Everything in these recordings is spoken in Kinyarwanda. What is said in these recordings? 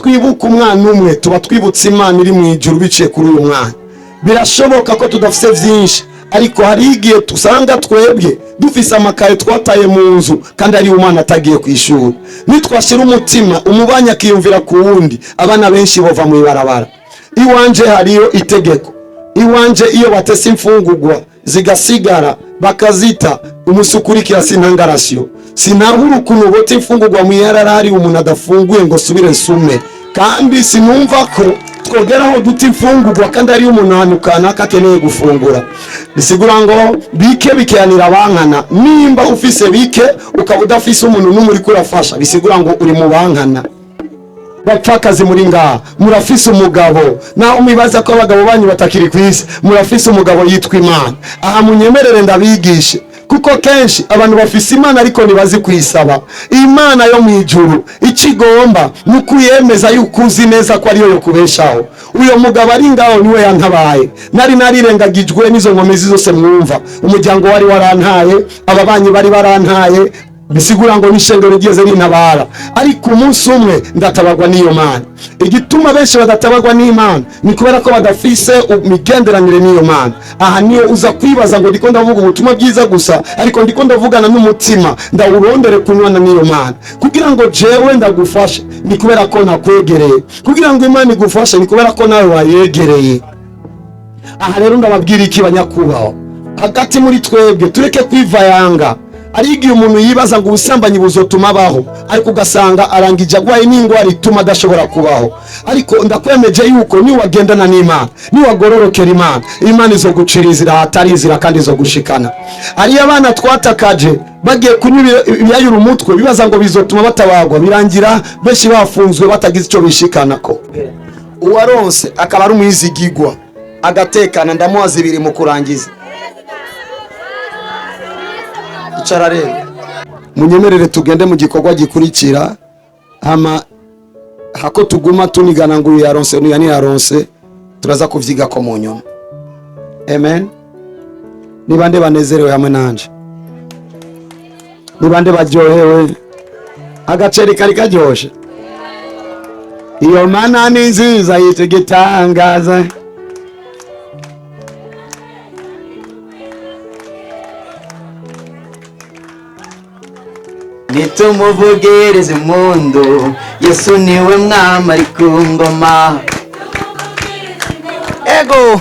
twibuka umwana umwe tuba twibutse Imana iri mu ijuru biciye kuri uyu mwana. Birashoboka ko tudafite byinshi, ariko hari igihe tusanga twebwe dufise amakaye twataye mu nzu kandi ari umwana atagiye ku ishuri. Nitwashira umutima umubanya akiyumvira ku wundi, abana benshi bova mu ibarabara. Iwanje hariyo itegeko, iwanje iyo batese imfungurwa zigasigara bakazita umusukurikira sintangarasiyo, sinahura ukuntu bote imfungurwa mu yararari umuntu adafunguye ngo subire nsume. Kandi sinumva ko twogeraho duti imfungurwa kandi ari umuntu hanukana kakeneye gufungura. Bisigura ngo bike bikeyanira bankana. Nimba ufise bike ukaba udafise umuntu n'umuri kurafasha, bisigura ngo uri mu bankana. Bapfakazi muri ngaha murafise umugabo, naho mwibaza ko abagabo banyu batakiri kwisi, murafise umugabo yitwa Imana. Aha munyemerere ndabigishe, kuko kenshi abantu bafise Imana ariko ntibazi kuyisaba. Imana yo mu ijuru ikigomba nukuyemeza yuko uzi neza ko ariyo yo kubeshaho. Uyo mugabo ari ngaho niwe yantabaye, nari narirengagijwe n'izo nkomezi zose mwumva. Umuryango wari warantaye, ababanyi bari barantaye, bisigura ngo n'ishengero rigeze rintabara. Ariko umunsi umwe ndatabagwa n'iyo Mana. Igituma benshi badatabagwa n'Imana ni kubera ko badafise imigenderanire n'iyo Mana. Aha niyo uza kwibaza ngo ndiko ndavuga ubutumwa bwiza gusa, ariko ndiko ndavugana n'umutima ndawurondere kunywana n'iyo Mana. Kugira ngo jewe ndagufashe ni kubera ko nakwegereye, kugira ngo Imana igufashe ni kubera ko nawe wayegereye. Aha rero ndababwira iki banyakubaho, hagati muri twebwe tureke kwivayanga. Ari igihe umuntu yibaza ngo ubusambanyi buzotuma abaho, ariko ugasanga arangije agwaye n'ingwara ituma adashobora kubaho. Ariko ndakwemeje yuko ni wagendana n'Imana, ni wagororokera Imana, Imana izogucira inzira hatari inzira kandi izogushikana. Ari abana twatakaje bagiye kunywa ibiyayura umutwe bibaza ngo bizotuma batabagwa, birangira benshi bafunzwe batagize icyo bishikanako. Uwaronse akaba ari umwizigigwa agatekana, ndamuhaza ibiri mu kurangiza. Icara rero munyemerere tugende mu gikorwa gikurikira, hama hako tuguma tunigana ngo yaronse n'uyani yaronse turaza kuvyiga ko mu nyuma. Amen. Ni bande banezerewe hamwe nanje? Ni bande baryohewe? Agaceri kari karyoshe? Iyo Mana ni nziza yitegitangaza. Nitumuvugereze impundu, Yesu niwe mwami ari ku ngoma. Ego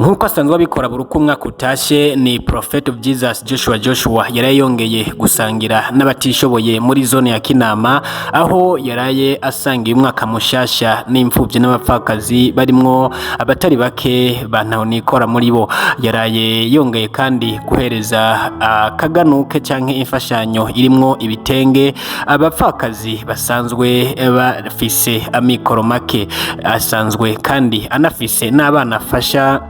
nk'uko asanzwe abikora buri uko umwaka utashe, ni Prophet of Jesus Joshua yaraye yongeye gusangira n'abatishoboye muri zone ya Kinama, aho yaraye asangiye umwaka mushasha n'imfuvyi n'abapfakazi barimwo abatari bake bantaho nikora muri bo. Yaraye yongeye kandi guhereza akaganuke canke imfashanyo irimwo ibitenge abapfakazi basanzwe bafise amikoro make. Asanzwe kandi anafise n'abana afasha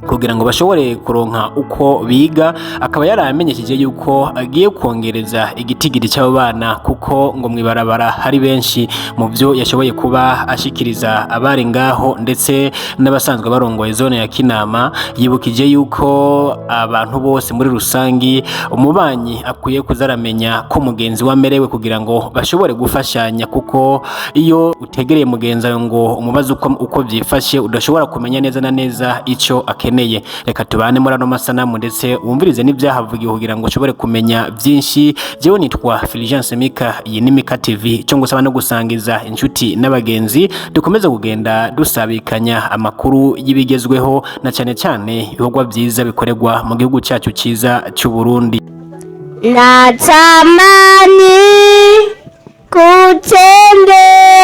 kugira ngo bashobore kuronka uko biga. Akaba yaramenyesheje yuko agiye kongereza igitigiri cy'abo bana, kuko ngo mwibarabara hari benshi mu byo yashoboye kuba ashikiriza abari ngaho ndetse n'abasanzwe barongoye zone ya Kinama. Yibukije yuko abantu bose muri rusangi umubanyi akwiye kuzaramenya ko mugenzi wamerewe kugira ngo bashobore gufashanya, kuko iyo utegereye mugenzi ngo umubaze uko byifashe udashobora kumenya neza na neza ico akeneye. Reka tubane muri ano masanamu ndetse wumvirize n'ibyahavugiwe kugira ngo ushobore kumenya byinshi. Jewe nitwa Fulgence Mika, iyi ni Mika TV, cyo ngusaba no gusangiza inshuti n'abagenzi, dukomeze kugenda dusabikanya amakuru y'ibigezweho na cyane cyane ibikorwa byiza bikorerwa mu gihugu cyacu cyiza cy'u Burundi. Natamani kutembea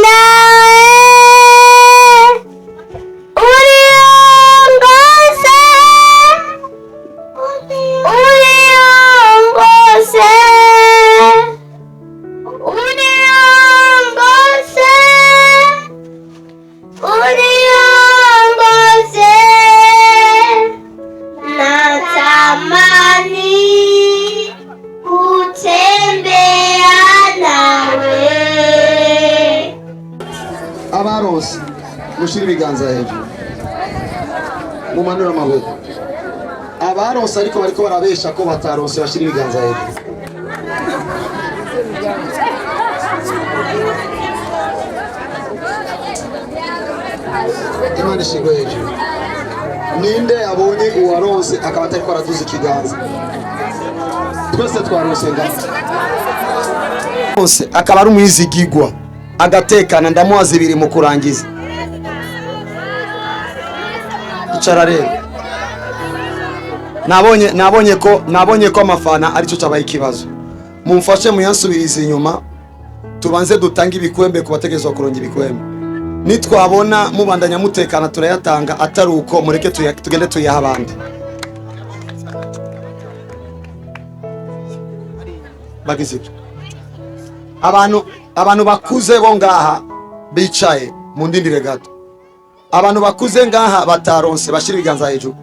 nawe abaronse mushira ibiganza hejuru mumanura amaboko. Abaronse ariko bariko barabesha ko bataronse bashira ibiganza hejuru. Imana ishingwe hejuru. Ninde abonye uwarose akaba atari ko araduza ikiganza? Twese twarose ngaho. Bose akaba ari umwizigigwa agatekana, ndamuhaza ibiri mu kurangiza. Icara rero. Nabonye ko amafana ari cyo cyabaye ikibazo. Mumfashe muyansubirize inyuma. Tubanze dutanga ibikwembe ku bategezwa kuronga ibikwembe. Nitwabona mubandanya mutekana turayatanga, atari uko mureke tugende tuyaha abandi. Bagizibyo. Abantu bakuze bo ngaha bicaye mu ndindire gato. Abantu bakuze ngaha bataronse bashira ibiganza hejuru.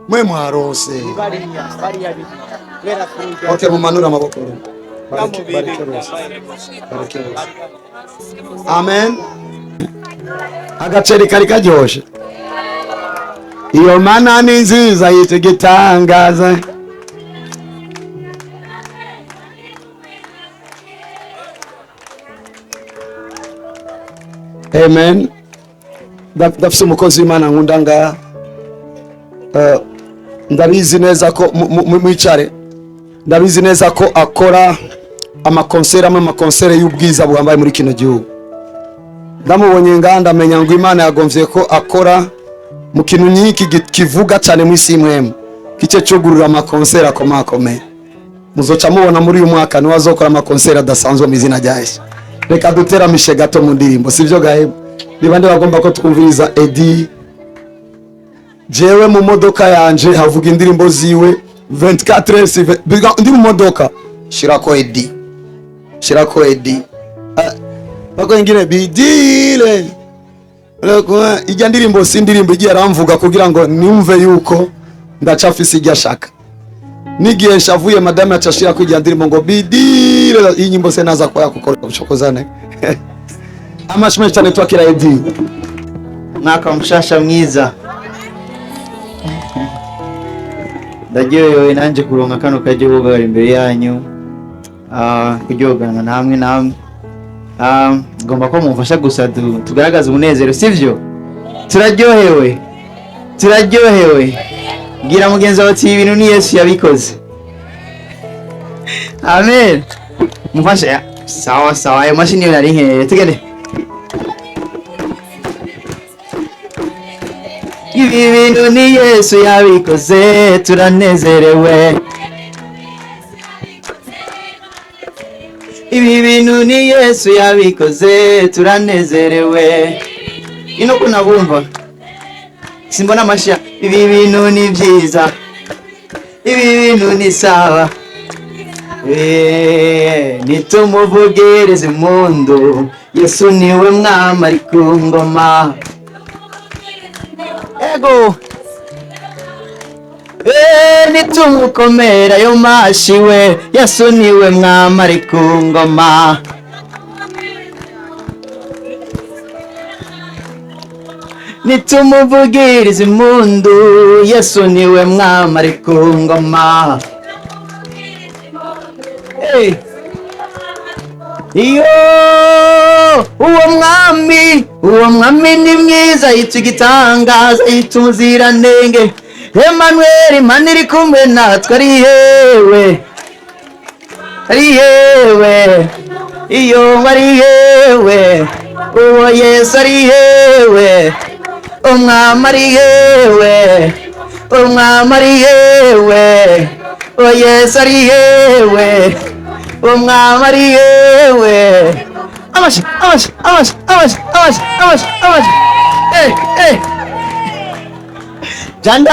Mwe mwaronse. Okay, mumanura amaboko. Amen. Agaceri kari karyoshe. Iyo mana ni nziza yitegitangaza. Amen. Dafise umukozi w'Imana nkunda ngaha. Ndabizi neza ko mwicare. Ndabizi neza ko akora amakonsere y'ubwiza buhambaye muri kino gihugu. Ndamubonye ngaha ndamenya ngo Imana yagomvye ko akora mu kintu nyiki kivuga cyane mu isi mwemwe. Kice cyo gurura amakonsere akomakomeye. Muzoca mubona muri uyu mwaka niwe azokora amakonsere adasanzwe mu izina rya Yesu. Reka duteramishe gato mu ndirimbo, sivyo gahebo? Nibande bagomba ko twumviriza Edi. Jewe mu modoka yanje havuga indirimbo ziwe 24 ndi mu modoka. Shirako Edi. Bako ingine bidile. Loko ijya ndirimbo si ndirimbo igiye aramvuga kugira ngo nimve yuko ndacafise ijya shaka. Nigiye nshavuye madame acashira kujya ndirimbo ngo bidile, iyi nyimbo se naza kwa gukora ubucokozane. Amashimwe cyane twakira Edi. Mwaka mushasha mwiza. Ndagiye nanje kuronka kano kagihuga imbere yanyu. Kujyogana namwe. Ngomba ko mumfasha gusa tugaragaza umunezero, sivyo? Turaryohewe. Gira mugenzi wawe ati ibintu ni Yesu yabikoze. Amen. Mumfasha. Sawa. Ayo mashini yo nari nkeye. Tugende. Ibi bintu ni Yesu yabikoze, turanezerewe. Ibi bintu ni Yesu yabikoze, turanezerewe. Ino ko nabumva simbona amasha. Ibi bintu ni byiza, ibi bintu ni sawa. Nitumuvugirize impundu, Yesu niwe mwami ari ku ngoma. Ego nitumukomera yo mashi we, Yesu niwe mwami ari ku ngoma. Nitumuvugirize impundu, Yesu niwe mwami ari ku ngoma. Iyo uwo mwami ni mwiza, yitugitangaza, yitumuziranenge. Emmanuel, Imana iri kumwe natwe, ari hewe. Iyo ari hewe, uwo Yesu ari hewe. Umwami ari hewe, uwo Yesu ari hewe. Umwami ari hewe. Amashi. Janda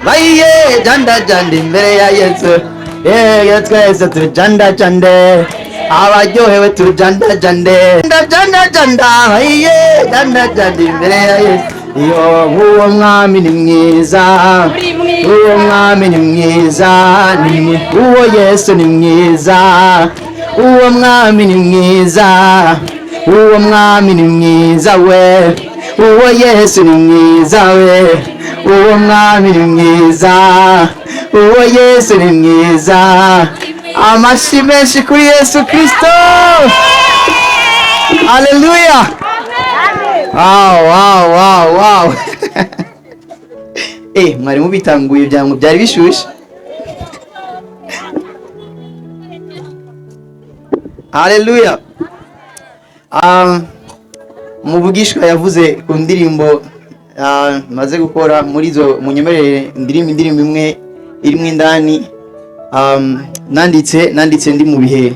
baye janda imbere ya Yesu. Twese turi janda abaryohewe turi janda baye janda imbere ya Yesu. Iyo uwo mwami ni mwiza, uwo Yesu ni mwiza, uwo mwami ni mwiza we, uwo Yesu ni mwiza we, uwo mwami ni mwiza, uwo Yesu ni mwiza. Amashi menshi kuri Yesu Kristo. Haleluya. Wow. Mwari mubitanguye byangu byari bishushe. Haleluya. Muvugishwa yavuze ku ndirimbo maze gukora muri zo munyemerere indirimbo imwe irimo indani nanditse ndi mu bihe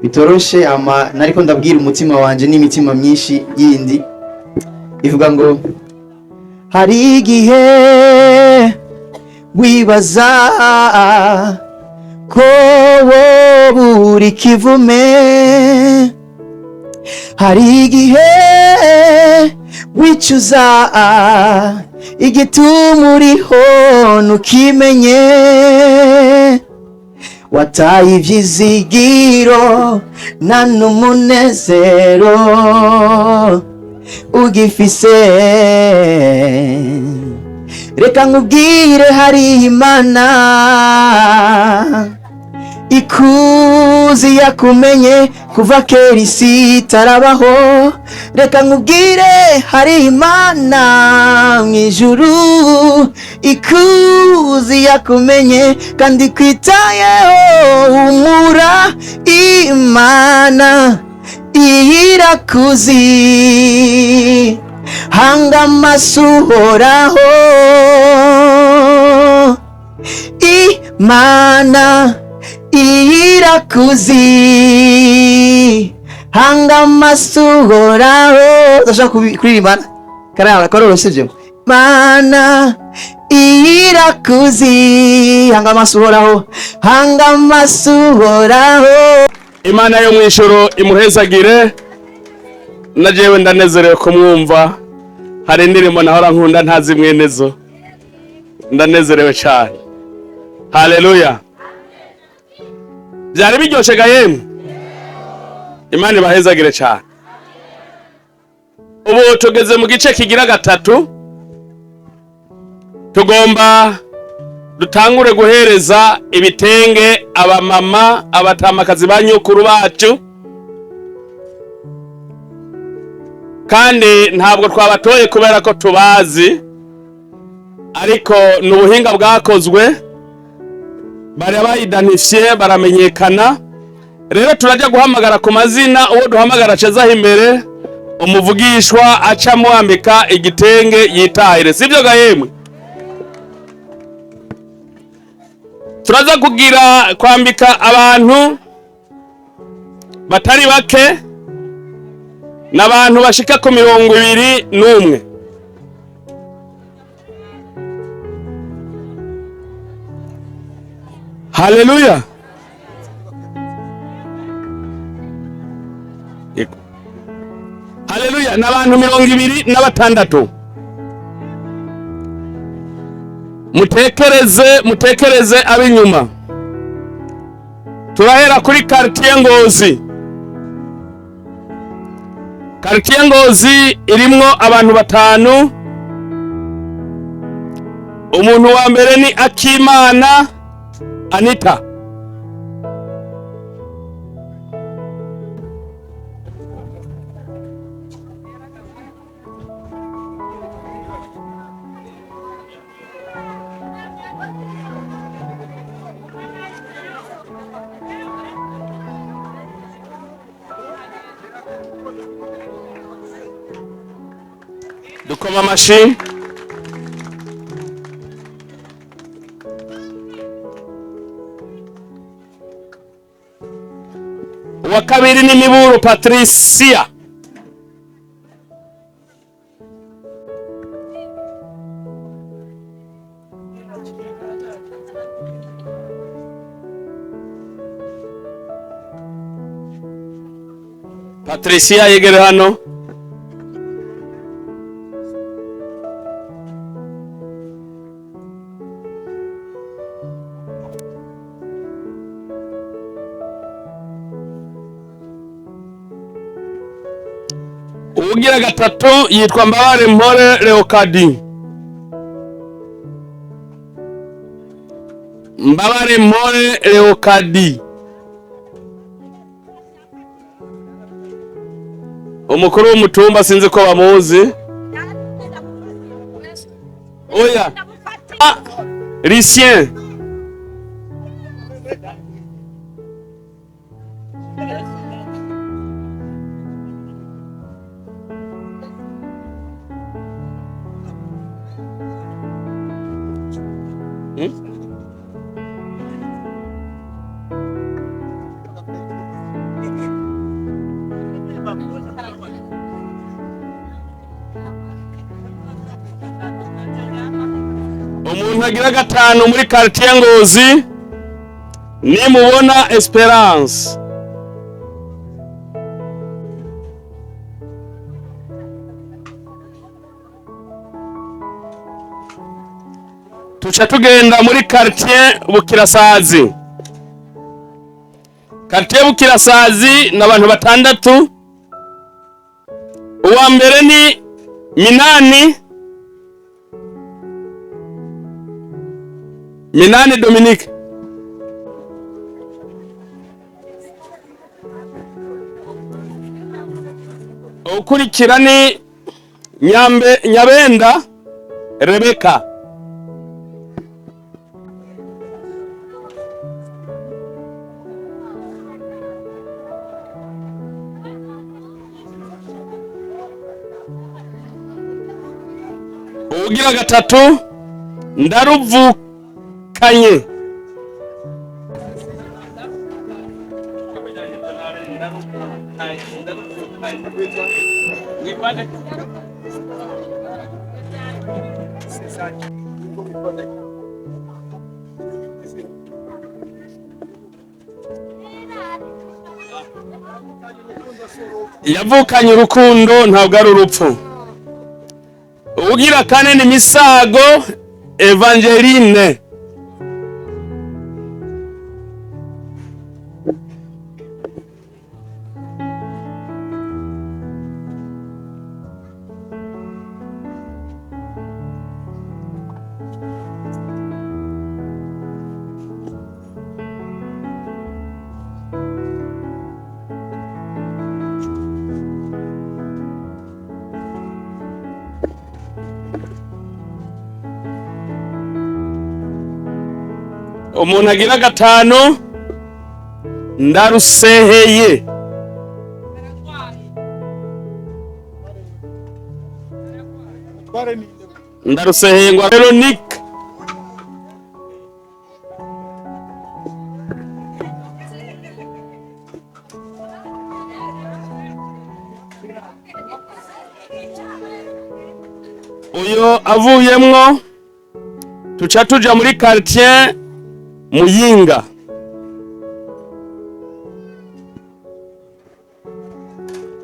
bitoroshe nariko ndabwira umutima wanje n'imitima myinshi yindi ivuga ngo hari igihe wibaza ko buri kivume, hari igihe wicuza igituma uriho ntukimenye, wataye ivyizigiro nta n'umunezero ugifise. Reka nkubwire hari Imana ikuzi yakumenye kuva kera isi itarabaho. Reka nkubwire hari Imana mw'ijuru ikuzi yakumenye kandi kwitayeho. Humura, Imana irakuzi, hanga amaso uhoraho. Imana irakuzi, hanga amaso uhoraho. Ndashaka kuririmba karoroshe ibyo. Imana irakuzi, hanga amaso uhoraho, hanga amaso uhoraho. Imana yo mw'ijuru imuhezagire. Najewe ndanezerewe kumwumva. Hari indirimbo nahora nkunda ntazi mwenezo, ndanezerewe cyane. Haleluya. Byari biryoshe ga yemwe. Imana ibahezagire cyane. Ubu tugeze mu gice kigira gatatu, tugomba dutangure guhereza ibitenge abamama abatamakazi ba nyukuru bacu, kandi ntabwo twabatoye kubera ko tubazi, ariko n'ubuhinga bwakozwe, bari bayidanifye baramenyekana. Rero turajya guhamagara ku mazina, uwo duhamagara cezaho imbere umuvugishwa aca muambika igitenge yitahire, sibyo ga yemwe? Turaza kugira kwambika abantu batari bake, n'abantu bashika ku 21. Haleluya. Haleluya. N'abantu 26. Mutekereze abinyuma. Turahera kuri quartier Ngozi. Quartier Ngozi irimwo abantu 5. Umuntu wa mbere ni Akimana Anita. Dukoma amashi. Uwa kabiri ni Miburu Patricia. Patricia yegere hano. Ugira gatatu yitwa Mbabare Mpore Leokadi. Mbabare Mpore Leokadi. umukuru w'umutumba sinzi ko bamuzi. Oya. Ah, Lucien. Umuntu agira gatanu muri quartier Ngozi nimubona Esperance. Tuca tugenda muri quartier Bukirasazi. Quartier Bukirasazi n'abantu batandatu. Uwa mbere ni Minani Dominique. Ukurikira ni Nyabenda Rebecca. Ugira gatatu Ndaruvukanye. Yavukanye urukundo ntabwo ari urupfu. Ugira kane ni Misago Evangeline. Umuntu agira gatanu Ndaruseheye. Ndaruseheye ngo Veronique. Uyo avuyemwo tuca tuja muri quartier Muyinga.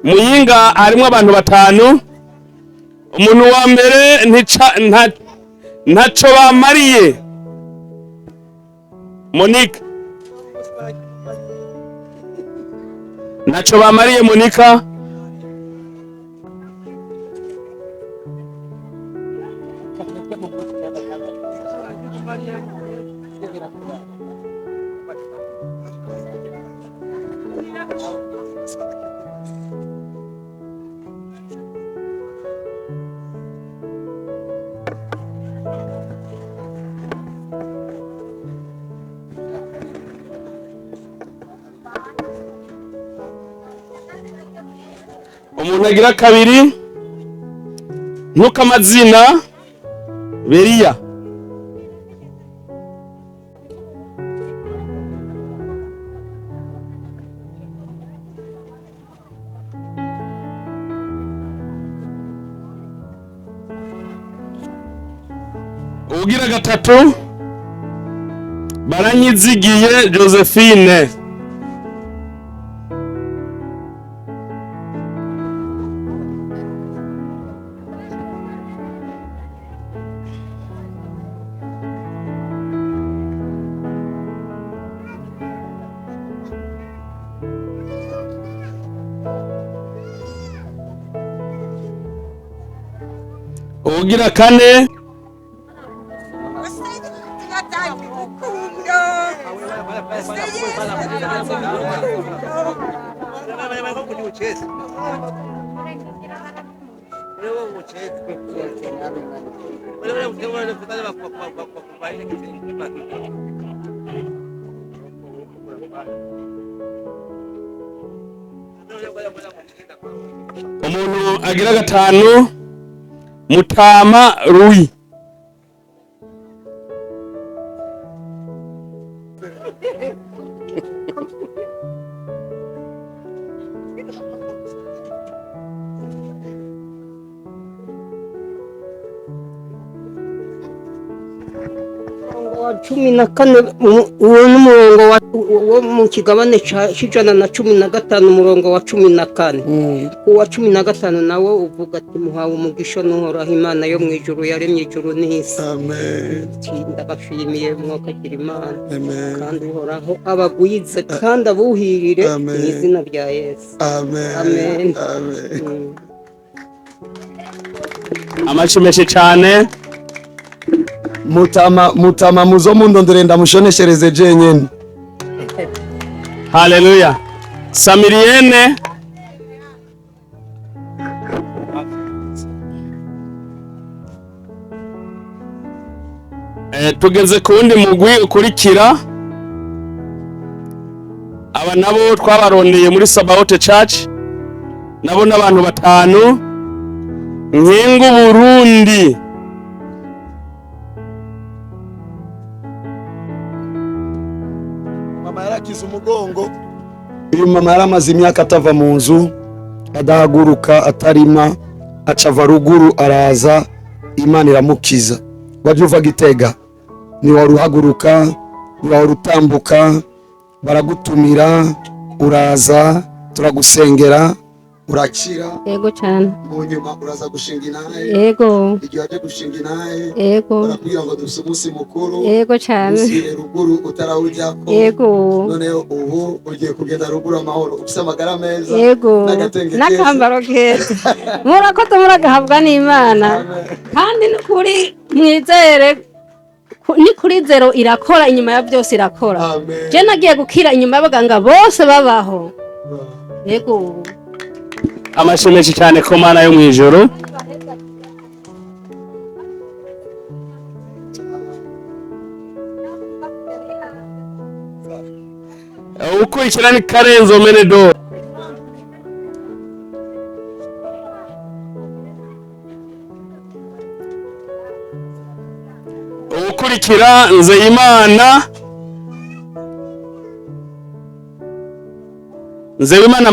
Muyinga harimo abantu batanu. Umuntu wa mbere ntaco bamariye Monique. Ntaco bamariye Monica. Umuntu agira kabiri Ntukamazina Beria. Ugira gatatu Baranyizigiye Josephine. Ugira kane Umuntu agira gatanu Mutama Rui. wa 14 uwo n'umurongo wo mu kigabane c'ijana na 15 umurongo wa 14 uwa 15 nawo uvuga ati muhawe umugisha n'uhoraho Imana yo mwijuru yaremye ijuru n'isi. Amen. Ndabashimiye mwakagira Imana. Amen. Kandi uhoraho abagwize kandi abuhirire mu izina rya Yesu. Amen. Amen. Amen. Amashimeshe cyane. Mutama muzo mundondere ndamushoneshereze jenyene. Haleluya. Samirienne tugeze ku wundi mugwi ukurikira. Aba nabo twabarondeye muri Sabaoth Church, nabo n'abantu batanu. Nkingu Burundi, mama yarakize umugongo. Uyu mama yaramaze imyaka atava mu nzu, adahaguruka, atarima, acava ruguru araza, Imana iramukiza. Wajya uva Gitega, ni wari uhaguruka, ni wari utambuka, baragutumira, uraza, turagusengera, urakira. Yego cyane. Mu nyuma uraza gushinga inahe. Yego. Igihe waje gushinga inahe. Yego. Barakubwira ngo dufite umunsi mukuru. Yego cyane. Usire ruguru utarawujyako. Yego. Noneho ubu ugiye kugenda ruguru amahoro, ufite amagara meza. Yego. N'agatenge keza. N'akambaro keza. Murakoze muragahabwa n'Imana. Kandi n'ukuri mwizere ni kuri zero irakora, inyuma ya byose irakora. Amen. Je nagiye gukira inyuma y'abaganga bose babaho. Yego. amashimeshe cyane ku Mana yo mwijuru. Ukurikira ni Karenzo Menedo. Ukurikira Nzeyimana. Nzeyimana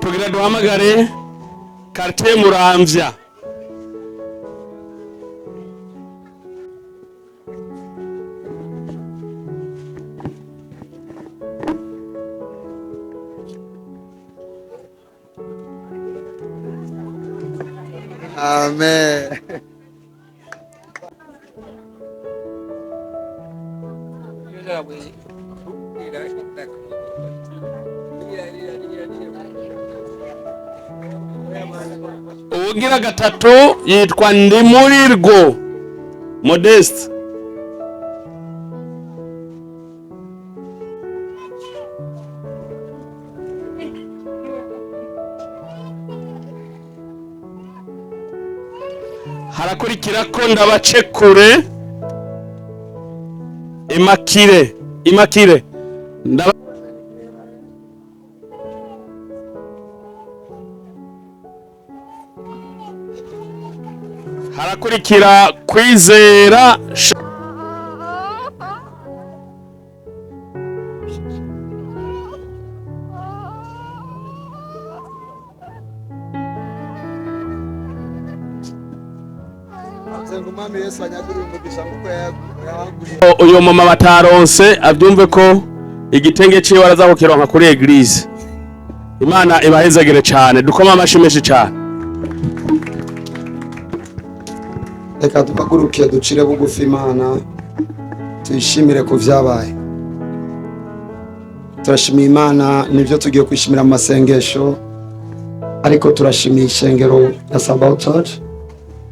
tugira duhamagare Quartier Muramvya. Amen. Ugira gatatu yitwa Ndimurirwo Modeste. Harakurikira ko Ndabacekure Imakire harakurikira Kwizera uyu mama bataronse abyumve ko igitenge ciwe arazakukironka kuri eglise. Imana ibahezagire cyane, dukoma amashi menshi cyane. Reka tubaguruke ducire bugufi Imana tuyishimire ku vyabaye. Turashimiye Imana nivyo tugiye kwishimira mu masengesho, ariko turashimiye ishengero ya Sabaoth Church,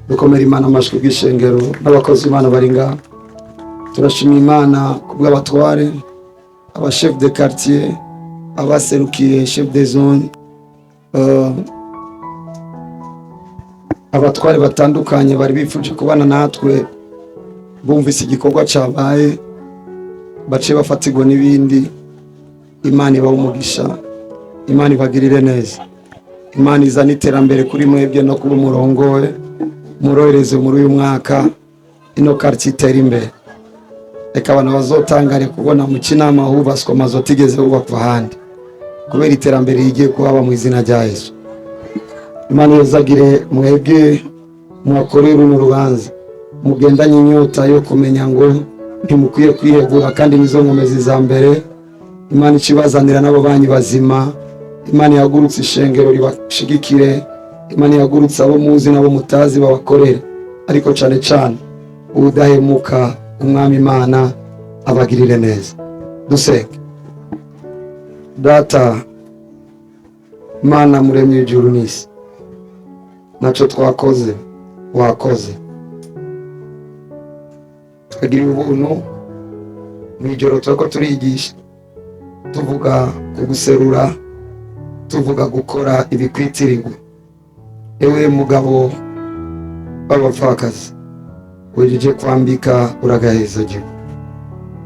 dukomera Imana amashyi bw'ishengero n'abakozi Imana bari ngaha. Turashimiye Imana kubw'abatware, aba chef de quartier, abaserukiye chef de zone, abatware batandukanye bari bifuje kubana natwe, bumvise igikorwa cyabaye bace bafatirwa n'ibindi. Imana ibahe umugisha, Imana ibagirire neza, Imana izana iterambere kuri mwebwe no kuba umurongowe, murohereze muri uyu mwaka ino quartier itera imbere. Reka abantu bazotangare kubona mu Kinama hubaswe amazu atigeze hubakwa ahandi kubera iterambere rigiye kuhaba mu izina rya Yesu. Imana yazagire mwebwe mwakorera runo rubanza, mugendanye inyota yo kumenya ngo ntimukwiye kwihegura kandi nizo nkomezi za mbere. Imana ikibazanira n'abo banyi bazima, Imana yagurutse ishengero ribashigikire, Imana yagurutse abo muzi n'abo mutazi babakorere, ariko cyane cyane udahemuka Umwami Imana abagirire neza. Dusenge. Data Mana muremye ijuru n'isi, naco twakoze wakoze, twagiriye ubuntu mw'ijoro turako turigisha, tuvuga kuguserura, tuvuga gukora ibikwitirirwa. Ewe mugabo w'abapfakazi, wejeje kwambika uragaheza jyu,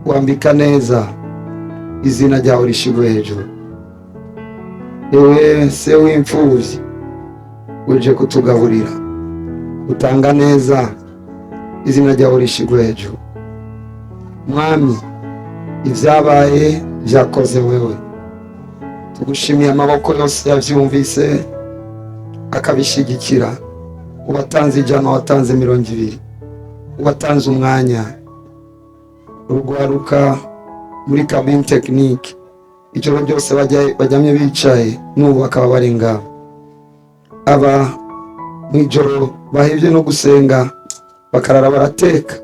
wambika neza, izina ryawe rishigwe hejuru. Ewe se w'imfuvyi, weje kutugaburira, utanga neza, izina ryawe rishigwe hejuru. Mwami, ivyabaye vyakoze wewe, tugushimiye amaboko yose yavyumvise akabishigikira. Uwatanze 100, watanze 20, uwatanze umwanya, urugwaruka muri cabine technique, ijoro ryose bajyamye bicaye n'ubu bakaba bari ngaho. Aba mw'ijoro bahevye no gusenga bakarara barateka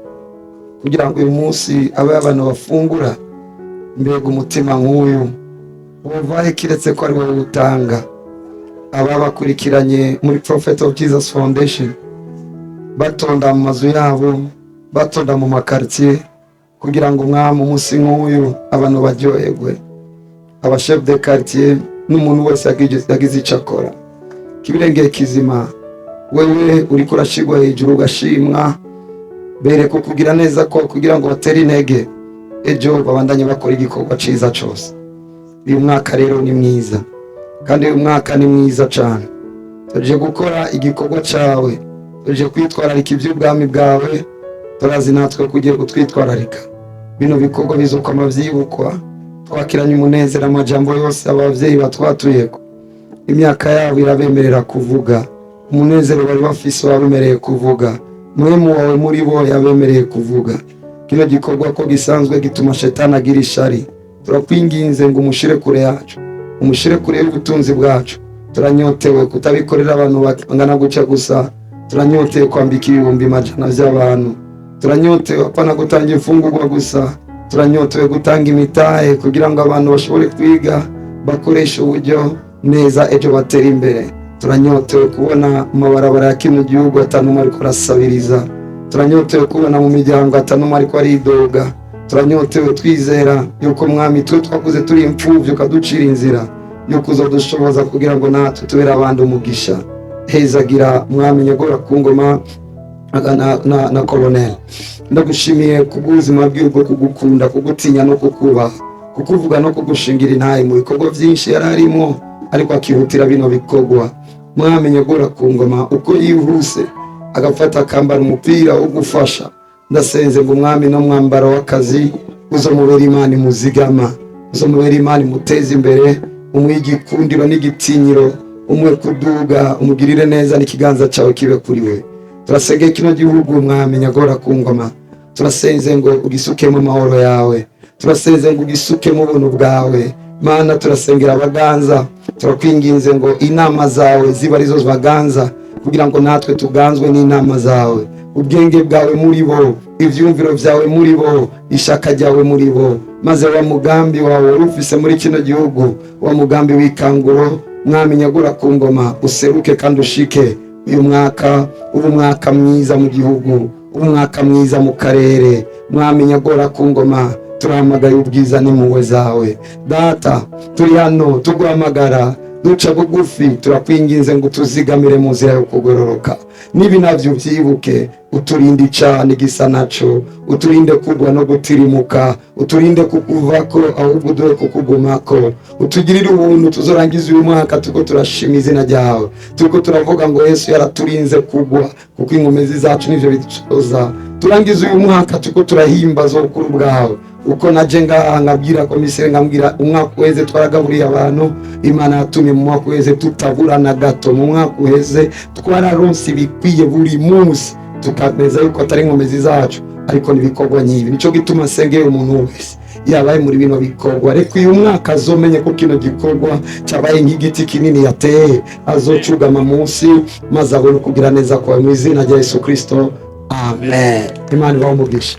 kugira ngo uyu munsi abe abantu bafungura. Mbega umutima nk'uyu uvahe kiretse ko ari wowe utanga. Aba bakurikiranye muri Prophet of Jesus Foundation batonda mu mazu yabo, batonda mu makartier kugira ngo Umwami umunsi nk'uyu abantu baryoherwe. Aba chef de quartier n'umuntu wese yagize icyo akora kibirengeye kizima, wewe uriko urashigwa hejuru ugashimwa. Bereko kugira neza ko kugira ngo batere intege ejo babandanye bakora igikorwa ciza cyose. Uyu mwaka rero ni mwiza, kandi uyu mwaka ni mwiza cyane. Tuje gukora igikorwa cyawe, tuje kwitwararika iby'ubwami bwawe. Turazi natwe kugiye gutwitwararika bino bikorwa bizokoma vyibukwa. Twakiranye umunezero amajambo yose abavyeyi batwatuyeko, imyaka yabo irabemerera kuvuga, umunezero bari bafise wabemereye kuvuga, mwemu wawe muri bo yabemereye kuvuga. Kino gikorwa ko gisanzwe gituma shetani agira ishari, turakwinginze ngo umushire kure yacu, umushire kure y'ubutunzi bwacu. Turanyotewe kutabikorera abantu bangana guca gusa, turanyotewe kwambika ibihumbi majana vy'abantu, turanyotewe apana gutanga imfungurwa gusa, turanyotewe gutanga imitahe kugira ngo abantu bashobore kwiga bakoresha uburyo neza ejo batera imbere. Turanyotewe kubona mu mabarabara ya kino gihugu atanumwe ariko arasabiriza, turanyotewe kubona mu miryango atanumwe ariko aridoga. Turanyotewe twizera yuko Mwami twe twakuze turi imfuvyi ukaducira inzira yo kuzodushoboza kugira ngo natwe tubere abandi umugisha. Hezagira Mwami nyagora ku ngoma na Colonel. Ndagushimiye kubw'ubuzima bwiwe bwo kugukunda, kugutinya no kukubaha, kukuvuga no kugushingira intahe mu bikorwa byinshi yararimo, ariko akihutira bino bikorwa. Mwami nyagora ku ngoma uko yihuse agafata akambara umupira wo gufasha. Ndasenze ngo umwami no mwambaro w'akazi uzomubera Imana imuzigama, uzomubera Imana imuteza imbere, umwigikundiro n'igitinyiro, umwe kuduga, umugirire neza n'ikiganza cyawe kibe kuri we. Turasengeye kino gihugu mwami nyagora ku ngoma, turasenze ngo ugisukemo amahoro yawe, turasenze ngo ugisukemo ubuntu bwawe. Mana turasengera abaganza, turakwinginze ngo inama zawe ziba arizo baganza, kugira ngo natwe tuganzwe n'inama zawe. Ubwenge bwawe muri bo, ivyumviro vyawe muri bo, ishaka ryawe muri bo, maze wa mugambi wawe ufise muri kino gihugu, wa mugambi w'ikanguro mwami nyagura ku ngoma useruke kandi ushike. Uyu mwaka ubu mwaka mwiza mu gihugu, umwaka mwiza mu karere, mwami nyagura ku ngoma turahamagaye ubwiza n'impuhwe zawe. Data turi hano tuguhamagara duca bugufi, turakwinginze ngo tuzigamire mu nzira yo kugororoka. Nibi navyo vyibuke, uturinde icana igisa naco, uturinde kugwa no gutirimuka, uturinde kukuvako ahubwo duhe kukugumako. Utugirire ubuntu tuzorangiza uyu mwaka tuko turashima izina ryawe, tuko turavuga ngo Yesu yaraturinze kugwa, kuko inkomezi zacu nivyo bidusoza. Turangiza uyu mwaka tuko turahimbaza ubukuru bwawe. Uko naje ngaha nkabwira komiseri nkambwira umwaka uheze twaragaburiye abantu, Imana yatumye mu mwaka uheze tutabura na gato. Mu mwaka uheze twararonse ibikwiye buri munsi, tukameza yuko atari inkomezi zacu ariko nibikorwa nyibi. Nico gituma sengeye umuntu wese yabaye muri bino bikorwa, reka uyu mwaka azomenye ko kino gikorwa cyabaye nk'igiti kinini yateye, azocugama munsi maze abone kugira neza kwawe mu izina rya Yesu Kristo, amen. Imana ibahe umugisha.